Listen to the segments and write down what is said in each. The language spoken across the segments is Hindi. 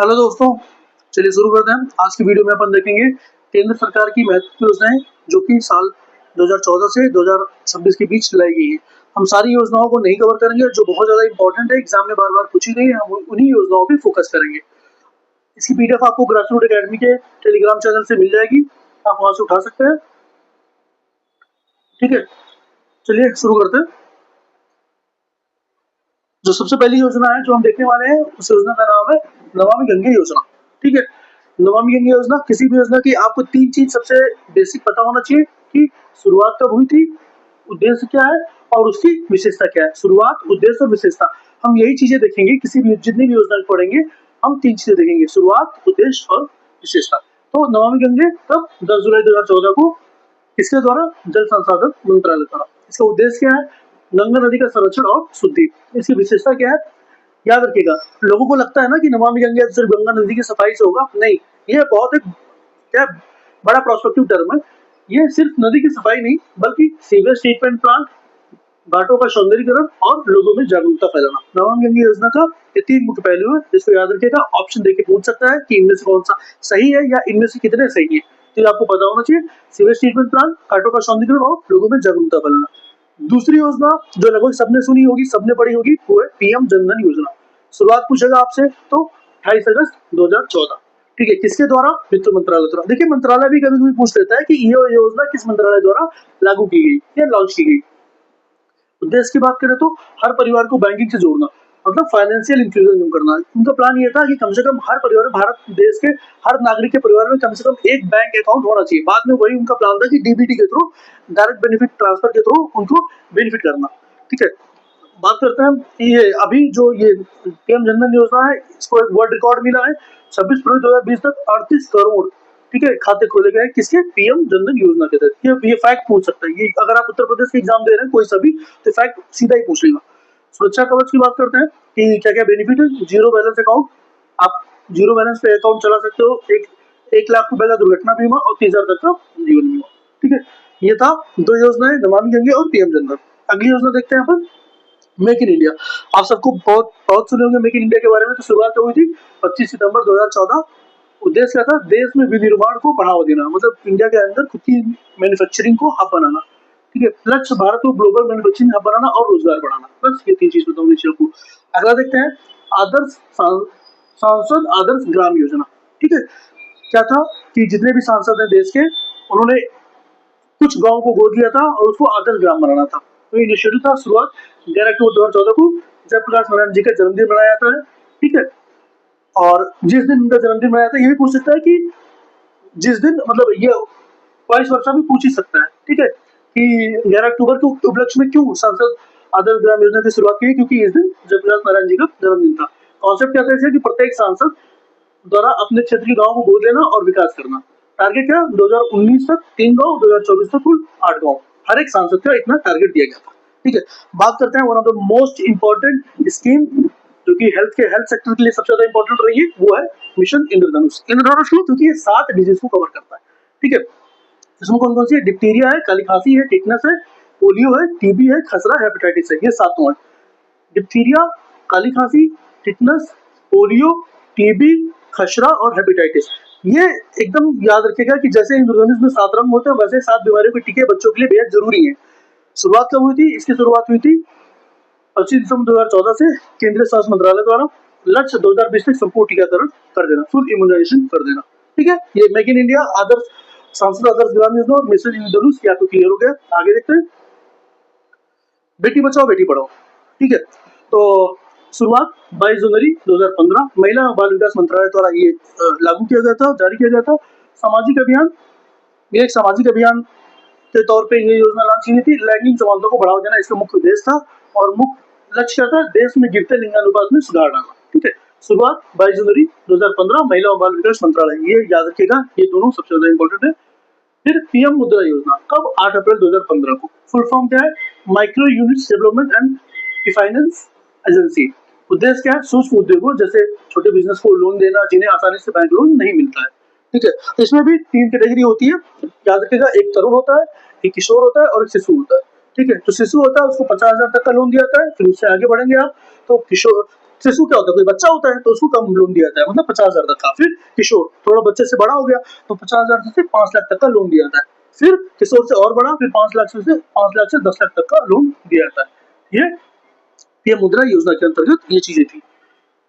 हेलो दोस्तों, चलिए शुरू करते हैं। आज की वीडियो में अपन देखेंगे केंद्र सरकार की महत्वपूर्ण योजनाएं जो कि साल 2014 से 2026 के बीच लाई गई है। हम सारी योजनाओं को नहीं कवर करेंगे, जो बहुत ज्यादा इंपॉर्टेंट है, एग्जाम में बार बार पूछी गई है, हम उन्हीं योजनाओं पे फोकस करेंगे। इसकी पीडीएफ आपको ग्रासरूट एकेडमी के टेलीग्राम चैनल से मिल जाएगी, आप वहां से उठा सकते हैं। ठीक है, चलिए शुरू करते हैं। जो सबसे पहली योजना है जो हम देखने वाले हैं, उस योजना का नाम है नमामि गंगे योजना। ठीक है, नमामि गंगे योजना, किसी भी योजना की आपको तीन चीज सबसे बेसिक पता होना चाहिए कि शुरुआत कब हुई थी, उद्देश्य क्या है और उसकी विशेषता क्या है। शुरुआत, उद्देश्य और विशेषता, हम यही चीजें देखेंगे। किसी भी जितनी भी योजना पढ़ेंगे हम तीन चीजें देखेंगे, शुरुआत, उद्देश्य और विशेषता। तो नमामि गंगे तब 10 जुलाई 2014 को किसके द्वारा? जल संसाधन मंत्रालय द्वारा। इसका उद्देश्य क्या है? गंगा नदी का संरक्षण और शुद्धि। इसकी विशेषता क्या है? याद रखिएगा, लोगों को लगता है ना कि नमामि गंगे सिर्फ गंगा नदी की सफाई से होगा, नहीं, ये बहुत एक क्या बड़ा प्रोस्पेक्टिव टर्म है। ये सिर्फ नदी की सफाई नहीं, बल्कि सीवेज ट्रीटमेंट प्लांट, घाटों का सौंदर्यीकरण और लोगों में जागरूकता फैलाना। नमामि गंगे योजना का ये तीन मुख्य पहलू है, जिसको याद रखिएगा। ऑप्शन देके पूछ सकता है कि इनमें से कौन सा सही है या इनमें से कितने सही है, तो ये आपको पता होना चाहिए। सीवेज ट्रीटमेंट प्लांट, घाटों का सौंदर्यीकरण और लोगों में जागरूकता फैलाना। दूसरी योजना जो लगभग सबने सुनी होगी, सबने पढ़ी होगी, वो है पीएम जनधन योजना। शुरुआत पूछेगा आपसे तो 28 अगस्त 2014। ठीक है, किसके द्वारा? वित्त मंत्रालय द्वारा। देखिए, मंत्रालय भी कभी कभी पूछ लेता है कि ये योजना किस मंत्रालय द्वारा लागू की गई या लॉन्च की गई। उद्देश्य की बात करें तो हर परिवार को बैंकिंग से जोड़ना, मतलब फाइनेंशियल इंक्लूजन करना। उनका प्लान ये था कि कम से कम हर परिवार में, भारत देश के हर नागरिक के परिवार में कम से कम एक बैंक अकाउंट होना चाहिए। बाद में वही उनका प्लान था कि डीबीटी के थ्रू, डायरेक्ट बेनिफिट ट्रांसफर के थ्रू उनको बेनिफिट करना। ठीक है, बात करते हैं कि ये अभी जो ये पीएम जनधन योजना है, इसको एक वर्ल्ड रिकॉर्ड मिला है। 26 फरवरी 2020 तक 38 करोड़, ठीक है, खाते खोले गए। किसके? पीएम जनधन योजना के तहत। ये फैक्ट पूछ सकता है, ये अगर आप उत्तर प्रदेश के एग्जाम दे रहे हैं कोई सा भी, तो फैक्ट सीधा ही पूछ लेगा। सुरक्षा कवच की बात करते हैं कि क्या क्या बेनिफिट है। जीरो बैलेंस अकाउंट, आप जीरो बैलेंस पे अकाउंट चला सकते हो। एक लाख रुपए का दुर्घटना बीमा और 30,000 तक का जीवन बीमा। ठीक है, ये था दो योजनाएं, नमामि गंगे और पीएम जनधन। अगली योजना देखते हैं अपन, मेक इन इंडिया। आप सबको बहुत बहुत सुने होंगे मेक इन इंडिया के बारे में। तो शुरुआत हुई थी 25 सितंबर 2014। उद्देश्य क्या था? देश में विनिर्माण को बढ़ावा देना, मतलब इंडिया के अंदर खुद की मैन्युफैक्चरिंग को हब बनाना। ठीक है, लक्ष्य भारत को ग्लोबल मैन्युफैक्चरिंग हब बनाना और रोजगार बढ़ाना। बस ये तीन चीज बताऊँ नीचे को। अगला देखते हैं, आदर्श सांसद आदर्श ग्राम योजना। ठीक है, क्या था कि जितने भी सांसद हैं देश के, उन्होंने कुछ गांव को गोद लिया था और उसको आदर्श ग्राम बनाना था। तो ये इनिशिएटिव था। शुरुआत 11 अक्टूबर 2014 को जयप्रकाश नारायण जी का जन्मदिन मनाया जाता है। ठीक है, और जिस दिन उनका जन्मदिन मनाया जाता है, ये भी पूछ सकता है कि जिस दिन, मतलब ये वाइस वर्षा भी पूछ ही सकता है। ठीक है, कि 11 अक्टूबर के उपलक्ष्य में क्यों सांसद आदर्श ग्राम योजना की शुरुआत की, क्योंकि इस दिन जयप्रकाश नारायण जी का जन्मदिन था। कॉन्सेप्ट क्या था कि प्रत्येक सांसद द्वारा अपने क्षेत्र के गांव को गोद लेना और विकास करना। टारगेट क्या? 2019 तक 3 गांव, 2024 तक कुल 8 गांव। हर एक सांसद का इतना टारगेट दिया गया था। ठीक है, बात करते हैं one of the most important scheme जो कि हेल्थ सेक्टर के लिए सबसे ज्यादा इंपॉर्टेंट रही है, वो है मिशन इंद्रधनुष। इंद्रधनुष क्यों? क्योंकि ये 7 डिजीज को कवर करता है। ठीक है, इसमें कौन कौन सी है? डिप्टीरिया है, काली खांसी है, टिटनेस है, पोलियो है, टीबी है, खसरा, हेपेटाइटिस है। ये सातों है। डिप्थीरिया, काली खांसी, टिटनस, पोलियो, टीबी, खसरा और हेपेटाइटिस। ये एकदम याद रखिएगा कि जैसे इंद्रधनुष में 7 रंग होते हैं, वैसे 7 बीमारियों के टीके बच्चों के लिए बेहद जरूरी है। शुरुआत कब हुई थी? इसकी शुरुआत हुई थी 25 दिसंबर 2014 से केंद्रीय स्वास्थ्य मंत्रालय द्वारा। लक्ष्य 2020 तक संपूर्ण टीकाकरण कर देना, फुल इम्यूनाइजेशन कर देना। ठीक है, ये मेक इन इंडिया, आदर्श सांसद आदर्श ग्राम योजना और मिशन इंद्रधनुष, ये आपको क्लियर हो गया। आगे देखते हैं, बेटी बचाओ बेटी पढ़ाओ। ठीक है, तो शुरुआत 22 जनवरी 2015 महिला और बाल विकास मंत्रालय द्वारा ये लागू किया गया था, जारी किया गया था। सामाजिक अभियान, ये एक सामाजिक अभियान के तौर पे ये योजना लॉन्च की गई थी। लैंगिक समानता को बढ़ावा देना इसका मुख्य उद्देश्य था और मुख्य लक्ष्य क्या था? देश में गिरते लिंगानुपात में सुधार डालना। ठीक है, शुरुआत 22 जनवरी 2015 महिला और बाल विकास मंत्रालय, ये याद रखिएगा, ये दोनों सबसे ज्यादा इंपॉर्टेंट है। फिर पीएम मुद्रा योजना, कब? 8 अप्रैल 2015 को। फुल फॉर्म क्या है? Micro units development and finance agency. उद्देश्य क्या है? सूक्ष्म उद्योगों जैसे छोटे बिजनेस को लोन देना, जिन्हें आसानी से बैंक लोन नहीं मिलता है। ठीक है, इसमें भी 3 कैटेगरी होती है, याद रखिएगा। एक तरुण होता है, एक किशोर होता है और एक शिशु होता है। ठीक है, जो शिशु होता है उसको 50,000 तक का लोन दिया जाता है। फिर उससे आगे बढ़ेंगे आप तो किशोर शिशु क्या होता है, कोई बच्चा होता है तो उसको कम लोन दिया जाता है, मतलब 50,000 तक का। फिर किशोर, थोड़ा बच्चे से बड़ा हो गया तो 50,000 से 5 लाख तक का लोन दिया जाता है। फिर किशोर से और बड़ा, फिर 5 लाख से 10 लाख तक का लोन दिया जाता है। ये मुद्रा योजना के अंतर्गत ये चीजें थी।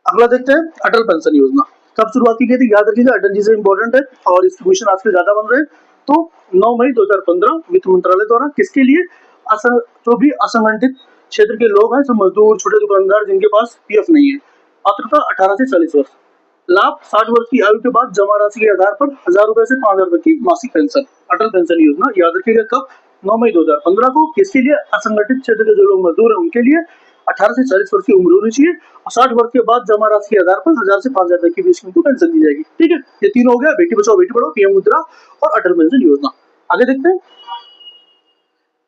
अगला देखते हैं अटल पेंशन योजना। कब शुरुआत की गई थी, याद रखिएगा, अटल जी से इंपॉर्टेंट है और इसके क्वेश्चन आजकल ज्यादा बन रहे हैं। तो 9 मई 2015 वित्त मंत्रालय द्वारा किसके लिए, जो भी असंगठित क्षेत्र के लोग हैं, जो मजदूर, छोटे दुकानदार जिनके पास पीएफ नहीं है, पात्रता 18 से 40 वर्ष, लाभ 60 वर्ष की आयु के बाद जमा राशि के आधार पर 1000 रुपए से 5000 तक की मासिक पेंशन। अटल पेंशन योजना याद रखिएगा कब, 9 मई 2015 को। किसके लिए, असंगठित क्षेत्र के जो लोग मजदूर हैं उनके लिए 18 से 40 वर्ष की उम्र होनी चाहिए और 60 वर्ष के बाद जमा राशि के आधार पर 1000 से 5000 तक की बीच में पेंशन दी जाएगी। ठीक है, ये तीन हो गया, बेटी बचाओ बेटी पढ़ाओ, पीएम मुद्रा और अटल पेंशन योजना। आगे देखते हैं,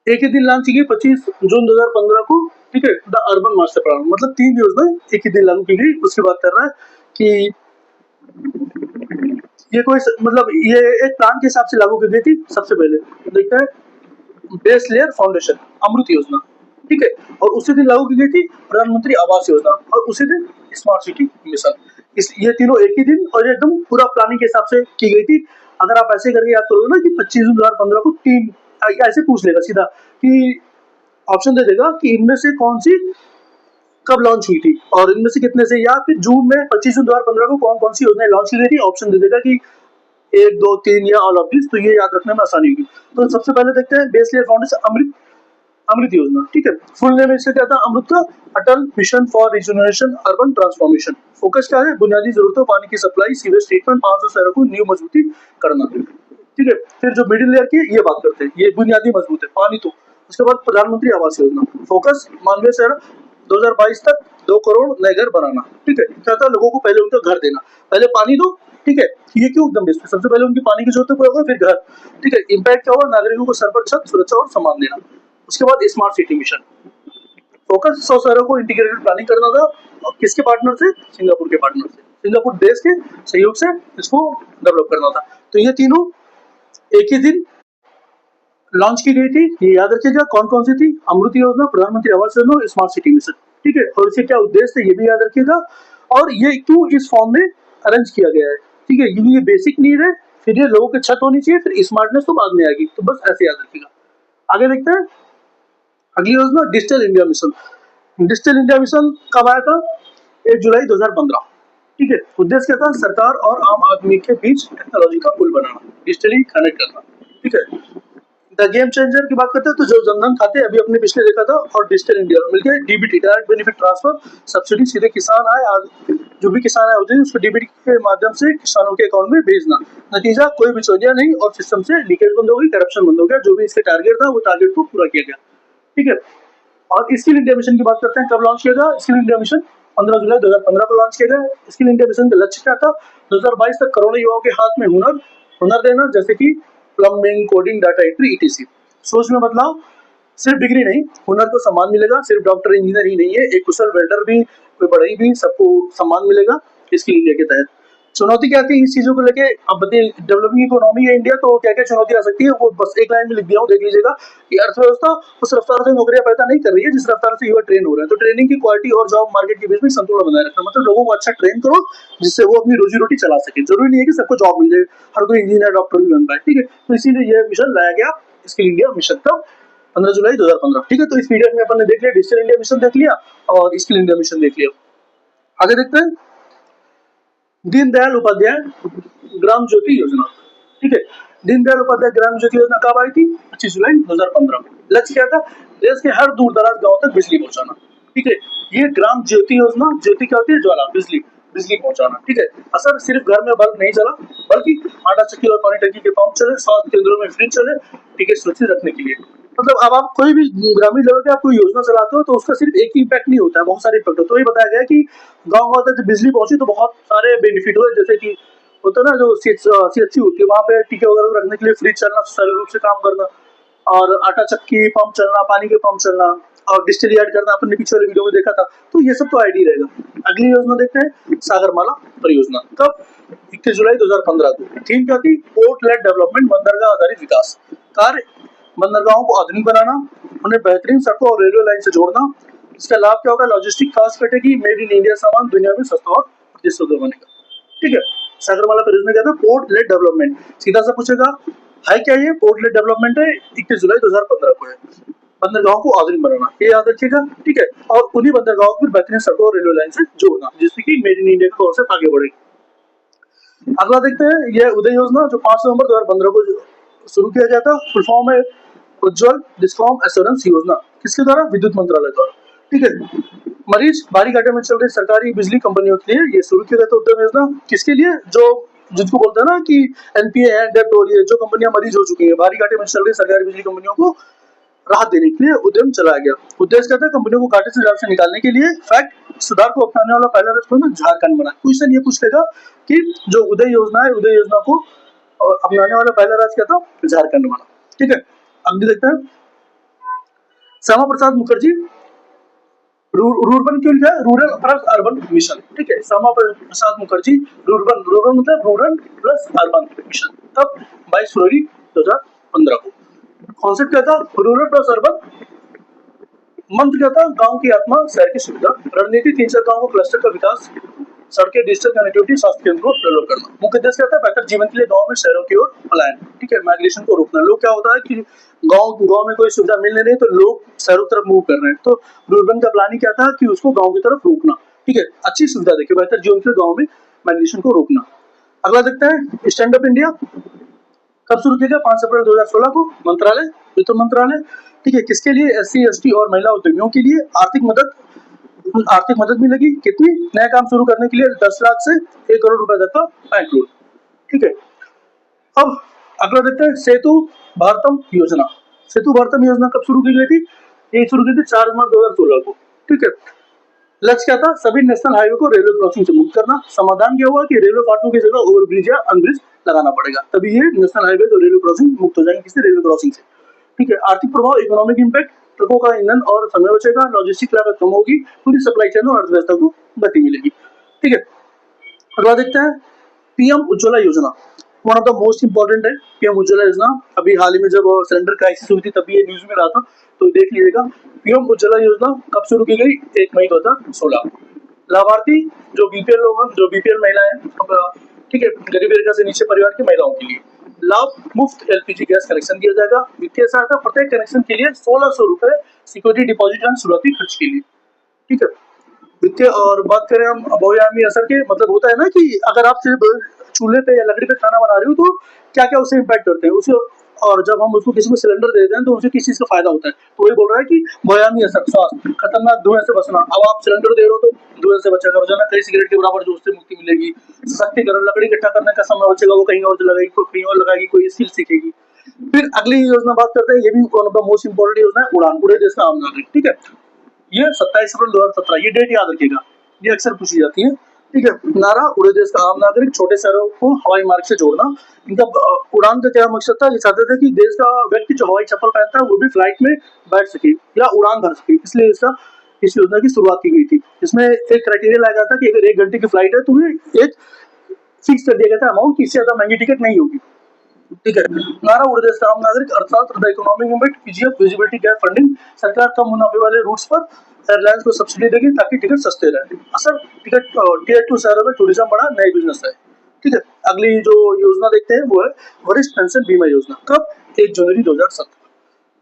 एक ही दिन लॉन्च की 25 जून 2015 को। ठीक है, द अर्बन मास्टर प्लान, मतलब 3 योजना एक ही दिन लागू की गई। उसकी बात कर रहा है कि ये कोई मतलब ये एक प्लान के हिसाब से लागू की गई थी। सबसे पहले देखते हैं बेस लेयर फाउंडेशन अमृत योजना, ठीक है, और उसी दिन लागू की गई थी प्रधानमंत्री आवास योजना और उसी दिन स्मार्ट सिटी मिशन। ये तीनों एक ही दिन और एकदम पूरा प्लानिंग के हिसाब से की गई थी। अगर आप ऐसे करके याद करोगे ना कि 25 जून 2015 को तीन, ऐसे पूछ लेगा सीधा कि ऑप्शन दे देगा कि इनमें से कौन सी कब लॉन्च हुई थी और इनमें से कितने से, या फिर जून में 25 जून 2015 को कौन कौन सी योजनाएं लॉन्च की गई थी, ऑप्शन दे देगा कि 1, 2, 3 या ऑल ऑफ दिस। तो ये याद रखने में आसानी होगी। तो सबसे पहले देखते हैं बेस लेयर फाउंडेशन अमृत योजना। ठीक है, फुल नेम इसका क्या था, अमृत का Atal mission for regeneration urban transformation. Focus क्या है, बुनियादी जरूरतों, पानी की सप्लाई, सीवेज ट्रीटमेंट, 500 शहरों को न्यू मजबूती करना। ठीक है, फिर जो मिडिल लेयर की ये बात करते हैं, ये बुनियादी मजबूत है, पानी तो। उसके बाद प्रधानमंत्री आवास योजना, फोकस मानवीय शहर 2022 तक 2 करोड़ नए घर बनाना। ठीक है, क्या था, लोगों को पहले उनका घर देना, पहले पानी दो। ठीक है, ये क्यों एकदम बेस्ट, सबसे पहले उनकी पानी की जरूरत पूरा होगा, फिर घर। ठीक है, इम्पैक्ट क्या होगा, नागरिकों को सर पर छत, सुरक्षा और सम्मान देना। उसके बाद स्मार्ट सिटी मिशन, फोकस 100 शहरों को इंटीग्रेटेड प्लानिंग करना था और किसके पार्टनर से, सिंगापुर के पार्टनर से, सिंगापुर देश के सहयोग से इसको डेवलप करना था। तो ये तीनों एक ही दिन लॉन्च की गई थी। ये याद रखिएगा कौन कौन सी थी, अमृत योजना, प्रधानमंत्री आवास योजना और स्मार्ट सिटी मिशन। ठीक है, और इसके क्या उद्देश्य थे ये भी याद रखिएगा और ये क्यों इस फॉर्म में अरेंज किया गया है। ठीक है, ये बेसिक नीड है, फिर ये लोगों की छत होनी चाहिए, फिर स्मार्टनेस तो बाद में आएगी। तो बस ऐसे याद रखिएगा। आगे देखते हैं अगली योजना digital India mission. Digital India mission कब आया था, 1 जुलाई 2015। ठीक है, उद्देश्य क्या था, सरकार और आम आदमी के बीच टेक्नोलॉजी का पुल बनाना, डिजिटली कनेक्ट करना। ठीक है, द गेम चेंजर की बात करते हैं तो जो जनधन खाते अभी अपने पिछले देखा था और डिजिटल इंडिया मिलकर DBT, direct benefit transfer, subsidy सीधे किसान आए, आज जो भी किसान आए होते हैं उसको डीबीटी के माध्यम से किसानों के अकाउंट में भेजना। नतीजा कोई बिचौलिया नहीं और सिस्टम से लीकेज बंद हो गई, करप्शन बंद हो गया। जो भी इसके टारगेट था वो टारगेट को पूरा किया गया। ठीक है, और स्किल इंडिया मिशन की बात करते हैं, कब लॉन्च किया गया, स्किल इंडिया मिशन 15 जुलाई 2015 को लॉन्च किया गया। स्किल इंडिया मिशन का लक्ष्य क्या था, 2022 तक करोड़ों युवाओं के हाथ में हुनर देना, जैसे कि plumbing, coding, data entry, etc. सोच में बदलाव, सिर्फ डिग्री नहीं, हुनर को सम्मान मिलेगा। सिर्फ डॉक्टर इंजीनियर ही नहीं है, एक कुशल वेल्डर भी, कोई बढ़ई भी, सबको सम्मान मिलेगा स्किल इंडिया के तहत। चुनौती क्या थी इस चीजों को लेके, अब बताइए, डेवलपिंग इकोनॉमी है इंडिया, तो क्या क्या चुनौती आ सकती है वो बस एक लाइन में लिख दिया हूँ, देख लीजिएगा कि अर्थव्यवस्था उस रफ्तार से नौकरियां पैदा नहीं कर रही है जिस रफ्तार से युवा ट्रेन हो रहे हैं। तो ट्रेनिंग की क्वालिटी और जॉब मार्केट के बीच में संतुलन बनाए रखना, मतलब लोगों को अच्छा ट्रेन करो जिससे वो अपनी रोजी रोटी चला सके। जरूरी नहीं है कि सबको जॉब मिल जाए, हर कोई इंजीनियर डॉक्टर भी बन पाए। ठीक है, तो इसीलिए यह मिशन लाया गया, स्किल इंडिया मिशन का 15 जुलाई 2015। ठीक है, तो इस पीरियड में अपन ने देख लिया, डिजिटल इंडिया मिशन देख लिया और स्किल इंडिया मिशन देख लिया। आगे देखते हैं दीनदयाल उपाध्याय ग्राम ज्योति योजना। ठीक है, दीनदयाल उपाध्याय ग्राम ज्योति योजना कब आई थी, 25 जुलाई 2015। लक्ष्य क्या था, देश के हर दूर दराज गांव तक बिजली पहुंचाना। ठीक है, ये ग्राम ज्योति योजना, ज्योति क्या होती है, ज्वाला, बिजली पहुंचाना। ठीक है, असर सिर्फ घर में बल्ब नहीं चला, बल्कि आटा चक्की और पानी टंकी के पंप चले, स्वास्थ्य केंद्रों में फ्रिज चले, ठीक है, सुरक्षित रखने के लिए। मतलब अब आप कोई भी ग्रामीण लेवल पे आप कोई योजना चलाते हो तो उसका सिर्फ एक ही इम्पैक्ट नहीं होता है, बहुत सारे इम्पैक्ट होते हैं। तो ये बताया गया कि गाँव तक जब बिजली पहुंची तो बहुत सारे बेनिफिट हुए, जैसे कि होता है ना, जो सीएचसी होती है वहाँ पे टीके वगैरह रखने के लिए फ्रिज चलना, सुचारू रूप से काम करना, और आटा चक्की पंप चलना, पानी के पंप चलना, और डिस्टिल यार्ड करना, अपन ने पीछे वाले वीडियो में देखा था। तो ये सब तो आईडी रहेगा। अगली योजना देखते हैं सागरमाला परियोजना, कब, 21 जुलाई 2015 को। थीम क्या थी, पोर्ट लेड डेवलपमेंट, बंदरगाह आधारित विकास। कार्य, बंदरगाहों को आधुनिक बनाना, उन्हें बेहतरीन सड़कों और रेलवे लाइन से जोड़ना, इसका लाभ क्या होगा? लॉजिस्टिक कॉस्ट घटेगी, मेड इन इंडिया सामान दुनिया में सस्ता और प्रतिस्पर्धी बनेगा। ठीक है, सागरमाला परियोजना क्या था? Port lead development. सीधा सा पूछेगा है क्या ये? पोर्ट लेड डेवलपमेंट है, 21 जुलाई 2015 को है। बंदरगाहों को आधुनिक बनाना, ये याद रखिएगा। ठीक है, और उन्हीं बंदरगाहों को बेहतरीन सड़कों और रेलवे लाइन से जोड़ना, जिससे कि मेड इन इंडिया का कॉन्सेप्ट आगे बढ़ेगा। अगला देखते हैं, यह उदय योजना जो 5 नवंबर 2015 को शुरू किया गया था। फुल फॉर्म है उज्जवल डिस्कॉम एश्योरेंस योजना। किसके द्वारा? विद्युत मंत्रालय द्वारा। ठीक है, मरीज भारी घाटे में चल रही सरकारी बिजली कंपनियों के लिए ये शुरू किया गया था उद्यम योजना। किसके लिए? जो जिनको बोलते हैं ना कि एनपीए है, डेब्ट हो रही है, जो कंपनियां मरीज हो चुकी है, भारी घाटे में चल रही सरकारी बिजली कंपनियों को राहत देने के लिए उद्यम चलाया गया। उद्देश्य क्या था? कंपनियों को घाटे से निकालने के लिए। फैक्ट, सुधार को अपनाने वाला पहला राज्य में झारखंड बना। क्वेश्चन ये पूछ लेगा कि जो उदय योजना है, उदय योजना को अपनाने वाला पहला राज्य क्या था? झारखंड बना। ठीक है, अगली देखते हैं, श्यामा प्रसाद मुखर्जी रूरबन क्यों लिखा है? Rural plus urban mission. ठीक है, श्यामा प्रसाद मुखर्जी रूरबन, रूरल मतलब रूरल प्लस अर्बन मिशन, तब 22 फरवरी 2015 को। कॉन्सेप्ट क्या था? Rural plus urban. मंत्र क्या था? गांव की आत्मा, शहर की सुविधा। रणनीति 3 गांव को क्लस्टर का विकास, सड़कें, डिजिटल कनेक्टिविटी, स्वास्थ्य केंद्र को डेवलप करना। मुख्य उद्देश्य क्या था? बेहतर जीवन के लिए गांव में शहरों की ओर पलायन। ठीक है, माइग्रेशन को रोकना। लोग क्या होता है कि गांव में कोई सुविधा मिल नहीं रही तो लोग शहरों की तरफ मूव कर रहे हैं, तो रूरबन का प्लानिंग क्या था कि उसको गांव की तरफ रोकना। ठीक है, अच्छी सुविधा देखिए, बेहतर जीवन के लिए गांव में माइग्रेशन को रोकना। अगला देखते हैं, स्टैंड अप इंडिया कब शुरू किया गया? 5 अप्रैल 2016 को। मंत्रालय, वित्त मंत्रालय। ठीक है, किसके लिए? एससी, एसटी और महिला उद्यमियों के लिए। आर्थिक मदद मिलेगी। कितनी? नया काम शुरू करने के लिए 10 लाख से 1 करोड़ रुपए तक का बैंक लोन। ठीक है, अब अगला देखते हैं, सेतु भारतम योजना। सेतु भारतम योजना कब शुरू की गई थी? ये शुरू की थी 4 मार्च 2016 को। ठीक है, लक्ष्य क्या था? सभी नेशनल हाईवे को रेलवे क्रॉसिंग से मुक्त करना। समाधान क्या हुआ कि रेलवे फाटकों की जगह ओवरब्रिज या अनब्रिज लगाना पड़ेगा, तभी ये नेशनल हाईवे और रेलवे क्रॉसिंग मुक्त हो जाएंगे। किससे? रेलवे क्रॉसिंग से। ठीक है, आर्थिक प्रभाव, इकोनॉमिक इंपैक्ट, ट्रकों का ईंधन और समय बचेगा, लॉजिस्टिक लागत कम होगी, पूरी सप्लाई चेन और अर्थव्यवस्था को गति मिलेगी। ठीक है, अगला देखते हैं, पीएम उज्ज्वला योजना। One of the most important है पीएम उज्ज्वला योजना। अभी हाल ही में जब सिलेंडर क्राइसिस हुई थी तभी ये न्यूज में रहा था, तो देख लीजिएगा। पीएम उज्ज्वला योजना कब शुरू की गई? 1 मई 2016। लाभार्थी जो बीपीएल लोग हैं, जो बीपीएल महिलाएं, ठीक है, गरीबी रेखा से नीचे परिवार की महिलाओं के लिए लाभ, मुफ्त एलपीजी गैस कनेक्शन दिया जाएगा। वित्तीय सहायता प्रत्येक कनेक्शन के लिए 1600 रुपए सिक्योरिटी डिपॉजिट एंड शुरुआती खर्च के लिए। ठीक है, वित्तीय और बात करें हम बहुआयामी असर के, मतलब होता है ना कि अगर आप सिर्फ चूल्हे पे या लकड़ी पे खाना बना रहे हो तो क्या क्या उसे इम्पैक्ट करते हैं उसे, और जब हम उसको किसी को सिलेंडर दे देते हैं तो उसे किस चीज का फायदा होता है। तो वही बोल रहा है कि बहुआयामी असर, स्वास्थ्य, खतरनाक धुएं से बचना। अब आप सिलेंडर दे रहे हो तो धुएं से बचा करो, जना कई सिगरेट के बराबर जो उससे मुक्ति मिलेगी। सशक्तिकरण, लकड़ी इकट्ठा करने का समय बचेगा, वो कहीं और लगाएगी, कोई कहीं और लगाएगी, कोई स्किल सीखेगी। फिर अगली योजना बात करते हैं, ये भी one of the most important योजना है, उड़ान, पूरे देश का आम नागरिक। ठीक है, ये 27 अप्रैल 2017, ये डेट याद रखिएगा, ये अक्सर पूछी जाती है। ठीक है, नारा, उड़े देश का आम नागरिक, छोटे शहरों को हवाई मार्ग से जोड़ना। इनका उड़ान का क्या मकसद था? ये चाहते थे कि देश का व्यक्ति जो हवाई चप्पल पहनता है वो भी फ्लाइट में बैठ सके या उड़ान भर सके, इसलिए इस योजना की शुरुआत की गई थी। इसमें एक क्राइटेरिया लगाया गया था कि अगर 1 घंटे की फ्लाइट है तो एक फिक्स कर दिया गया था अमाउंट, इससे ज्यादा महंगी टिकट नहीं होगी। ठीक है, नारा, उड़े देश का आम नागरिक, अर्थात the economic impact, PGF, visibility gap funding. सरकार कम मुनाफे वाले रूट्स पर एयरलाइंस को सब्सिडी देगी ताकि टिकट सस्ते रहे। असर, टिकट टियर 2 शहरों में टूरिज्म बढ़ा, नए बिजनेस है। ठीक है, अगली जो योजना देखते हैं वो है वरिष्ठ पेंशन बीमा योजना। कब? 1 जनवरी 2017।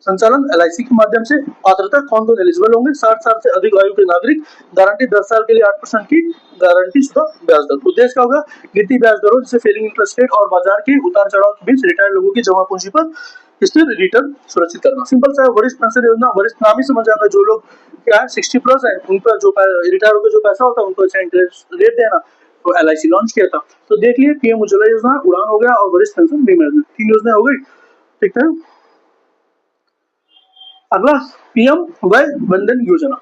संचालन एलआईसी के माध्यम से। पात्रता, कौन कौन एलिजिबल होंगे? 60 साल से अधिक आयु के नागरिक। गारंटी 10 साल के लिए 8% की गारंटी शुदा ब्याज दर। उद्देश्य क्या होगा? गिरती ब्याज दरों जैसे फेलिंग इंटरेस्ट रेट और बाजार के उतार चढ़ाव के बीच रिटायर्ड लोगों की जमा पूंजी पर स्थिर रिटर्न सुरक्षित करना। सिंपल सा वरिष्ठ पेंशन योजना, वरिष्ठ नाम ही समझ जाएगा, जो लोग क्या है 60 प्लस है उन पर जो रिटायर होकर जो पैसा होता है उनको अच्छा इंटरेस्ट रेट देना, तो एलआईसी लॉन्च किया था। तो देख लिए, पीएम उज्ज्वला योजना, उड़ान हो गया और वरिष्ठ पेंशन बीमा योजना, 3 योजना हो गई। ठीक है, अगला पीएम वय वंदन योजना।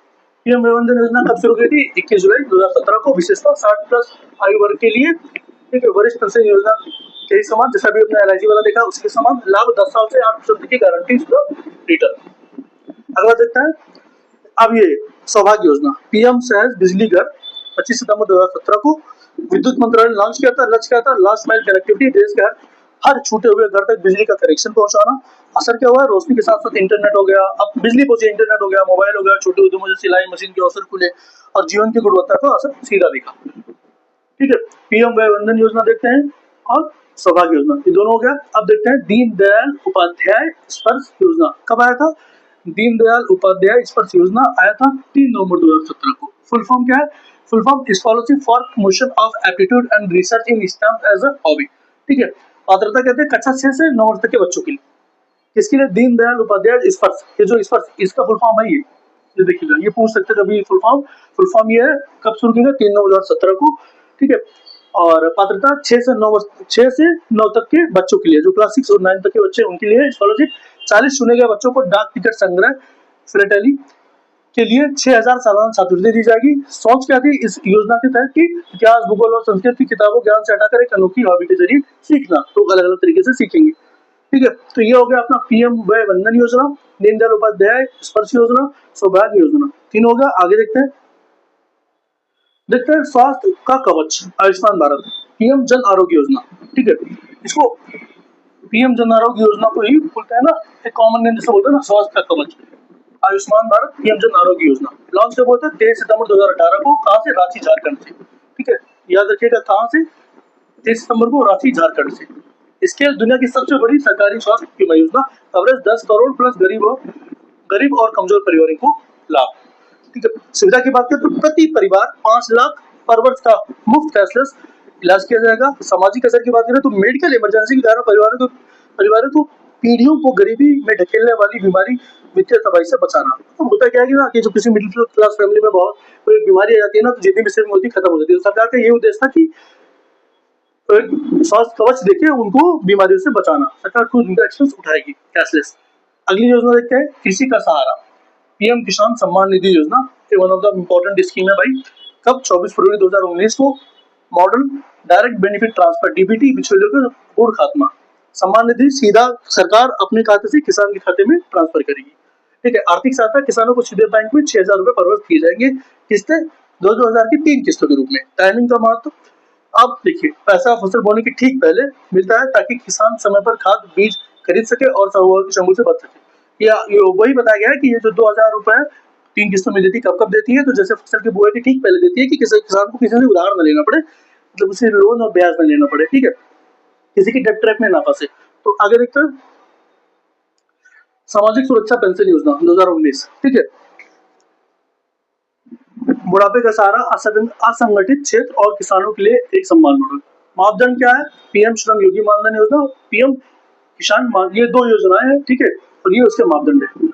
पीएम वय वंदन योजना कब शुरू की थी? 21 जुलाई 2017 को। विशेषता 60 प्लस आयु वर्ग के लिए। ठीक है, वरिष्ठ पेंशन योजना के समान, जैसा भी अपना एलआईसी वाला देखा उसके समान। लाभ 10 साल से 8% की गारंटी रिटर्न। अगला देखते हैं, अब ये सौभाग्य योजना, पीएम सहज बिजली घर, 25 सितंबर 2017 को। विद्युत मंत्रालय लॉन्च किया था। लक्ष्य क्या था? लास्ट माइल कनेक्टिविटी, देश के हर हर छूटे हुए घर तक बिजली का कनेक्शन पहुंचाना। असर क्या हुआ है, रोशनी के साथ साथ इंटरनेट हो गया, अब बिजली पहुंची, इंटरनेट हो गया, मोबाइल हो गया, छोटे उद्यमों जैसे सिलाई मशीन के अवसर खुले और जीवन की गुणवत्ता का असर सीधा दिखा। ठीक है, पीएम वय वंदन योजना देखते हैं और सौभाग्य योजना, ये दोनों हो गया। अब देखते हैं दीनदयाल उपाध्याय स्पर्श योजना कब आया था। दीनदयाल उपाध्याय स्पर्श योजना आया था 3 नवंबर 2017 को। फुल फॉर्म क्या है, full form scholarship for promotion of aptitude and research in STEM as a hobby. ठीक है, पात्रता कहते हैं कक्षा 6 से 9 वर्ष तक के बच्चों के लिए। किसके लिए, दीनदयाल उपाध्याय स्पर्श, ये जो स्पर्श इसका फुल फॉर्म है ये देखिएगा, ये पूछ सकते हैं कभी फुल फॉर्म ये है, कब शुरू किया, 3 नवंबर 2017 को। ठीक है, और पात्रता 6 से 9 तक के बच्चों के लिए, जो क्लास 6 और 9 तक के बच्चे उनके लिए स्कॉलरशिप। 40 चुने गए बच्चों को डाक टिकट संग्रह फिलेटली के लिए 6,000 सालाना छात्रवृत्ति दी जाएगी। सोच क्या थी इस योजना के तहत कि इतिहास, भूगोल और संस्कृत की किताबों ज्ञान से हटाकर एक अनोखी हॉबी के जरिए सीखना, तो अलग अलग तरीके से सीखेंगे। ठीक है, तो ये हो गया अपना पीएम वय वंदन योजना, दीनदयाल उपाध्याय स्पर्श योजना, सौभाग्य योजना, 3 हो गया। आगे देखते हैं स्वास्थ्य का कवच, आयुष्मान भारत, पीएम जन आरोग्य योजना। ठीक है, इसको पीएम जन आरोग्य योजना को ही बोलते हैं ना, एक कॉमन नेम जिसे बोलते हैं ना, स्वास्थ्य का कवच, आयुष्मान भारत पीएम जन आरोग्य योजना। लॉन्च कब होता है, 23 सितंबर 2018 को। कहाँ से, रांची झारखंड से। ठीक है, याद रखिएगा कहाँ से, 23 सितंबर को रांची झारखंड से। इसके दुनिया की सबसे बड़ी सरकारी स्वास्थ्य बीमा योजना, कवरेज 10 करोड़ प्लस गरीब और कमजोर परिवारों को लाभ। ठीक है, सुविधा की बात करें तो प्रति परिवार 5 लाख पर वर्ष का मुफ्त कैशलेस इलाज किया जाएगा। सामाजिक असर की बात करें तो मेडिकल इमरजेंसी के कारण परिवारों को पीढ़ियों को गरीबी में ढकेलने वाली बीमारी, वित्तीय तबाही से बचाना। तो होता क्या है कि ना, कि जो किसी मिडिल क्लास फैमिली में बहुत कोई बीमारी आ जाती है ना, तो जितनी भी सेविंग होती खत्म हो जाती है। तो सरकार का ये उद्देश्य था कि स्वास्थ्य कवच देके उनको बीमारियों से बचाना। सरकार खुद उनका एक्सपेंस उठाएगी कैशलेस। अगली योजना देखते हैं, कृषि का सहारा, पीएम किसान सम्मान निधि योजना। ये one of the important scheme है भाई। कब, 24 फरवरी 2019 को। Model direct benefit transfer, DBT, बिचौलियों का पूर्ण खात्मा। सम्मान निधि सीधा सरकार अपने खाते से किसान के खाते में ट्रांसफर करेगी। ठीक है, आर्थिक सहायता किसानों को सीधे बैंक में 6,000 रुपए पर वर्ष दिए जाएंगे। किस्तें 2,000 की 3 किस्तों के रूप में। टाइमिंग का महत्व, अब देखिए, पैसा फसल बोने के ठीक पहले मिलता है ताकि किसान समय पर खाद बीज खरीद सके और साहूकार के चंगुल से बच सके। या ये वही बताया गया है कि ये जो 2,000 रुपए 3 किस्तों में देती, कब कब देती है, तो जैसे फसल की बुआई के ठीक पहले देती है कि किसान को किसी से उधार न लेना पड़े, मतलब उसे लोन और ब्याज न लेना पड़े। ठीक है, किसी की डेट ट्रैप में ना फंसे। तो आगे देखते हैं, सामाजिक सुरक्षा पेंशन योजना 2019। ठीक है, बुढ़ापे का सहारा, असंगठित क्षेत्र और किसानों के लिए एक सम्मान मॉडल। मापदंड क्या है, पीएम श्रम योगी मानधन योजना, पीएम किसान मान, ये 2 योजनाएं हैं। ठीक है, और ये उसके मापदंड है।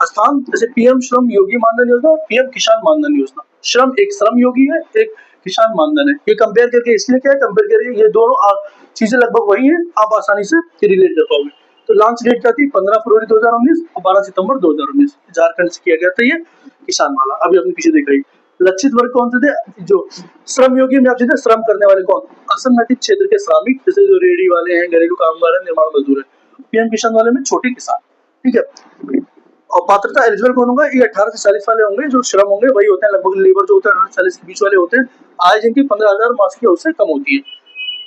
स्थान जैसे पीएम श्रम योगी मानधन योजना, पीएम किसान मानधन योजना। श्रम, एक श्रम योगी है, एक किसान मानधन है। ये कंपेयर करके इसलिए क्या है, कंपेयर करके ये दोनों चीजें लगभग वही है, आप आसानी से रिलेट कर पाओगे। तो लॉन्च डेट क्या थी, 15 फरवरी 2019 और 12 सितंबर 2019, झारखंड से किया गया था ये किसान वाला। अभी अपने पीछे देख रही। लक्षित वर्ग कौन से थे, जो श्रम योगी में आप सीधे श्रम करने वाले कौन, असंगठित क्षेत्र के श्रमिक, जैसे जो रेहड़ी वाले हैं, घरेलू कामगार हैं, निर्माण मजदूर है। पीएम किसान वाले में छोटे किसान। ठीक है, और पात्रता एलिजिबल कौन होगा, ये 18 से 40 वाले होंगे। जो श्रम होंगे वही होते हैं, लगभग लेबर जो होता है 18 से 40 के बीच वाले होते हैं। आय जिनकी 15,000 मासिक या उससे कम होती है।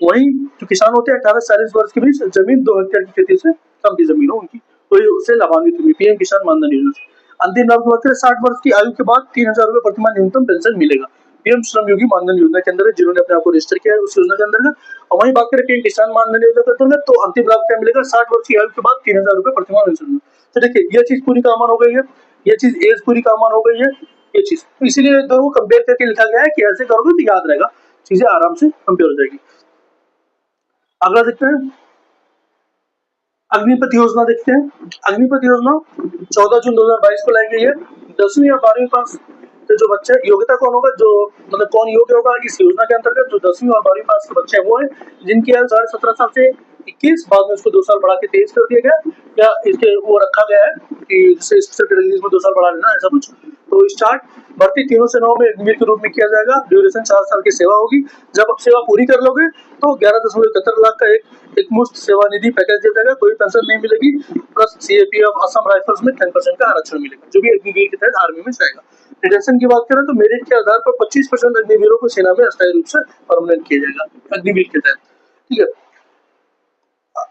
वही जो किसान होते हैं 18 से 40 वर्ष के बीच, जमीन 2 हेक्टेयर की खेती से कम की जमीन हो उनकी, तो ये उससे लाभान्वित होंगे पीएम किसान मानधन योजना से। अंतिम लाभ की बात करें, 60 वर्ष की आयु के बाद 3,000 रुपए प्रतिमाह न्यूनतम पेंशन मिलेगा। पीएम श्रम योगी मानधन योजना के अंदर जिन्होंने अपने आप को रजिस्टर किया है उस योजना के अंदर। और वहीं बात करें पीएम किसान मानधन योजना के अंदर, तो अंतिम लाभ क्या मिलेगा, 60 वर्ष की आयु के बाद 3,000 रुपए प्रतिमाह पेंशन। तो देखिए, ये चीज पूरी कॉमन हो गई है, ये चीज एज पूरी कॉमन हो गई है, ये चीज, तो इसीलिए दोनों को कंपेयर करके लिखा गया है कि ऐसे करोगे तो याद रहेगा, चीजें आराम से कंपेयर हो जाएगी। अगला देखते हैं, अग्निपथ योजना देखते हैं। अग्निपथ योजना 14 जून 2022 को लाई गई है। 10वीं या 12वीं पास के जो बच्चे, योग्यता कौन होगा, जो मतलब कौन योग्य होगा इस योजना के अंतर्गत, जो 10वीं और 12वीं पास के बच्चे हैं वो है जिनकी आयु 17.5 साल से 21, बाद में उसको 2 साल बढ़ा के 23 कर दिया गया, या इसके वो रखा गया है कि जैसे स्पेशल कैटेगरीज में 2 साल बढ़ा लेना, ऐसा कुछ। तो स्टार्ट भर्ती 3 से 9 में अग्निवीर के रूप में किया जाएगा। ड्यूरेशन 4 साल की सेवा होगी। जब आप सेवा पूरी कर लोगे तो 11.71 लाख का एक मुफ्त सेवा निधि पैकेज दिया जाएगा। कोई पेंशन नहीं मिलेगी, प्लस सीएपीएफ असम राइफल्स में 10% का आरक्षण मिलेगा, जो भी अग्निवीर के तहत आर्मी में जाएगा। रिटेंशन की बात करें तो मेरिट के आधार पर 25% अग्निवीरों को सेना में अस्थायी रूप से परमानेंट किया जाएगा अग्निवीर के तहत। ठीक है,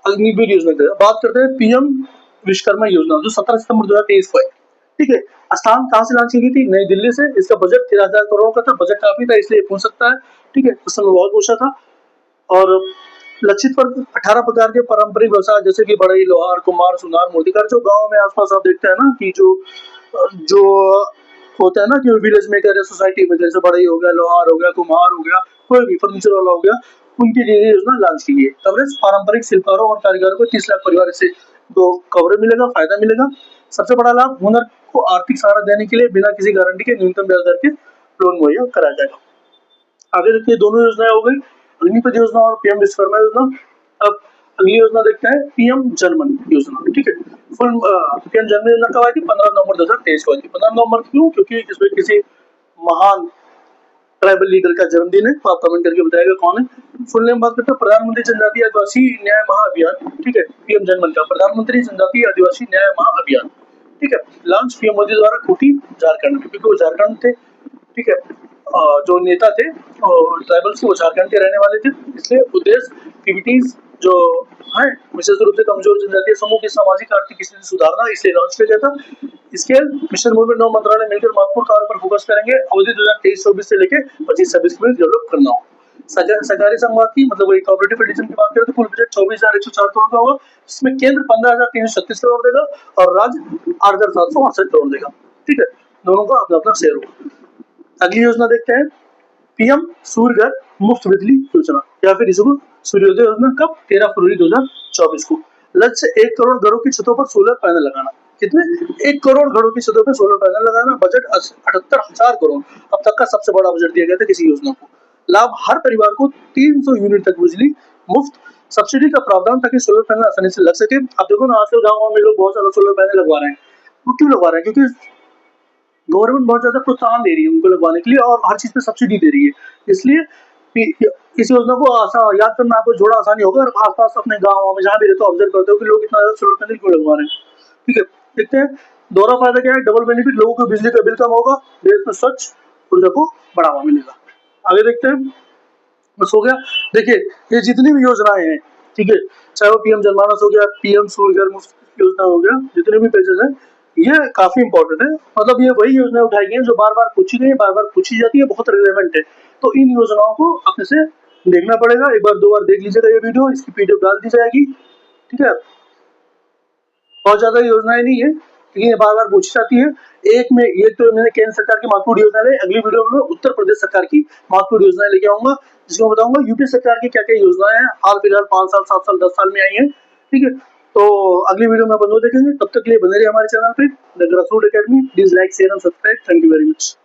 अग्निवीर योजना की बात करते हैं। पीएम विश्वकर्मा योजना जो 17 सितंबर 2023 को है, ठीक है। स्थान कहाँ से लॉन्च की गई थी? नई दिल्ली से। इसका बजट 13,000 करोड़ का था, बजट काफी था इसलिए पूछ सकता है, ठीक है। उस समय बहुत पूछा था। और लक्षित वर्ग 18 प्रकार के पारंपरिक व्यवसाय जैसे कि बढ़ई, लोहार, कुम्हार, सुनार, मूर्तिकार, जो गांव में आसपास आप देखते हैं ना कि जो होता है ना कि विलेज मेकर या सोसाइटी में, जैसे बढ़ई हो गया, लोहार हो गया, कुम्हार हो गया, कोई भी फर्नीचर वाला हो गया, उनके लिए ये योजना लॉन्च की गई है। कवरेज पारंपरिक शिल्पकारों और कारीगरों को 30 लाख परिवार से तो कवरेज मिलेगा, फायदा मिलेगा। सबसे बड़ा लाभ, हुनर को आर्थिक सहारा देने के लिए बिना किसी गारंटी के न्यूनतम ब्याज दर के लोन मुहैया कराया जाएगा। आगे देखिए, दोनों योजनाएं हो गई, अग्निपथ योजना और पीएम विश्वकर्मा योजना। अब अगली योजना देखते हैं, पीएम जनमन योजना, ठीक है। फुल पीएम जनमन योजना कब आई थी? 15 नवंबर 2023 को आई थी। 15 नवंबर क्यों? क्योंकि इसमें किसी महान ट्राइबल लीडर का जन्मदिन है, तो आप कमेंट करके बताइएगा कौन है। फुल नेम बात करते हैं, प्रधानमंत्री जनजातीय आदिवासी न्याय महाअभियान, ठीक है। पीएम जनमन का प्रधानमंत्री जनजातीय आदिवासी न्याय महाअभियान, ठीक है। लॉन्च पीएम मोदी द्वारा खूंटी झारखंड में, क्योंकि वो झारखंड थे, ठीक है। जो नेता थे ट्राइबल्स के, वो झारखंड के रहने वाले थे, इसलिए उद्देश्य एक्टिविटीज जो है विशेष रूप से कमजोर जनजातीय समूह की सामाजिक आर्थिक स्थिति सुधारना, इसलिए लॉन्च किया गया था। इसके मिशन मूवमेंट 9 मंत्रालय मिलकर महत्वपूर्ण कार्यों पर फोकस करेंगे। अवधि 2023-24 से लेकर 25-26 में डेवलप करना होगा। सहकारी संघवाद की मतलब वही कोऑपरेटिव एडिशन की बात करें तो कुल बजट 24,104 करोड़ का होगा, जिसमें केंद्र 15,336 करोड़ देगा और राज्य 8,768 करोड़ देगा, ठीक है। दोनों का अपना अपना शेयर होगा। अगली योजना देखते हैं, पीएम सूर्य घर मुफ्त बिजली योजना, या फिर इसको सूर्योदय योजना। कब? 13 फरवरी 2024 को। लक्ष्य 1 करोड़ घरों की छतों पर सोलर पैनल लगाना। कितने? 1 करोड़ घरों की छतों पर सोलर पैनल लगाना। बजट 78,000 करोड़, अब तक का सबसे बड़ा बजट दिया गया था किसी योजना को। लाभ, हर परिवार को 300 यूनिट तक बिजली मुफ्त। सब्सिडी का प्रावधान ताकि सोलर पैनल आसानी से लग सके। अब देखो ना, आजकल गाँव में लोग बहुत ज्यादा सोलर पैनल लगवा रहे हैं। वो क्यों लगवा रहे हैं? क्योंकि गवर्नमेंट बहुत ज्यादा प्रोत्साहन दे रही है उनको लगवाने के लिए और हर चीज पे सब्सिडी दे रही है, इसलिए इस योजना को याद करना आपको थोड़ा आसानी होगा। और आसपास अपने गाँव में जहाँ भी रहते हो ऑब्जर्व करते हो कि लोग इतना ज्यादा सोलर पैनल क्यों लगवा रहे हैं, ठीक है। देखते हैं, दोहरा फायदा क्या है? डबल बेनिफिट, लोगों को बिजली का बिल कम होगा, देश में स्वच्छ ऊर्जा को बढ़ावा मिलेगा। आगे देखते हैं, बस हो गया। देखिए, ये जितनी भी योजनाएं हैं, ठीक है, चाहे वो पीएम जनमानस हो गया, पीएम सूर्य घर मुफ्त योजना हो गया, जितने भी पेजेस हैं, ये काफी इंपॉर्टेंट है। मतलब ये वही योजना उठाई गई है जो बार बार पूछी गई है, बार बार पूछी जाती है, बहुत रिलेवेंट है। तो इन योजनाओं को अपने से देखना पड़ेगा, एक बार 2 बार देख लीजिएगा ये वीडियो, इसकी पीडीएफ डाल दी जाएगी, ठीक है। बहुत ज्यादा योजनाएं नहीं है, लेकिन ये बार बार पूछी जाती है। एक में ये तो मैंने केंद्र सरकार की महत्वपूर्ण योजना ले, अगली वीडियो में उत्तर प्रदेश सरकार की महत्वपूर्ण योजनाएं लेके आऊंगा, जिसमें बताऊंगा यूपी सरकार की क्या क्या योजनाएं हैं, हाल फिलहाल 5 साल, 7 साल, 10 साल में आई है, ठीक है। तो अगली वीडियो में अपन वो देखेंगे। तब तक के लिए बने रहिए हमारे चैनल पे the grassroot academy. Please like, share and subscribe. Thank you very much.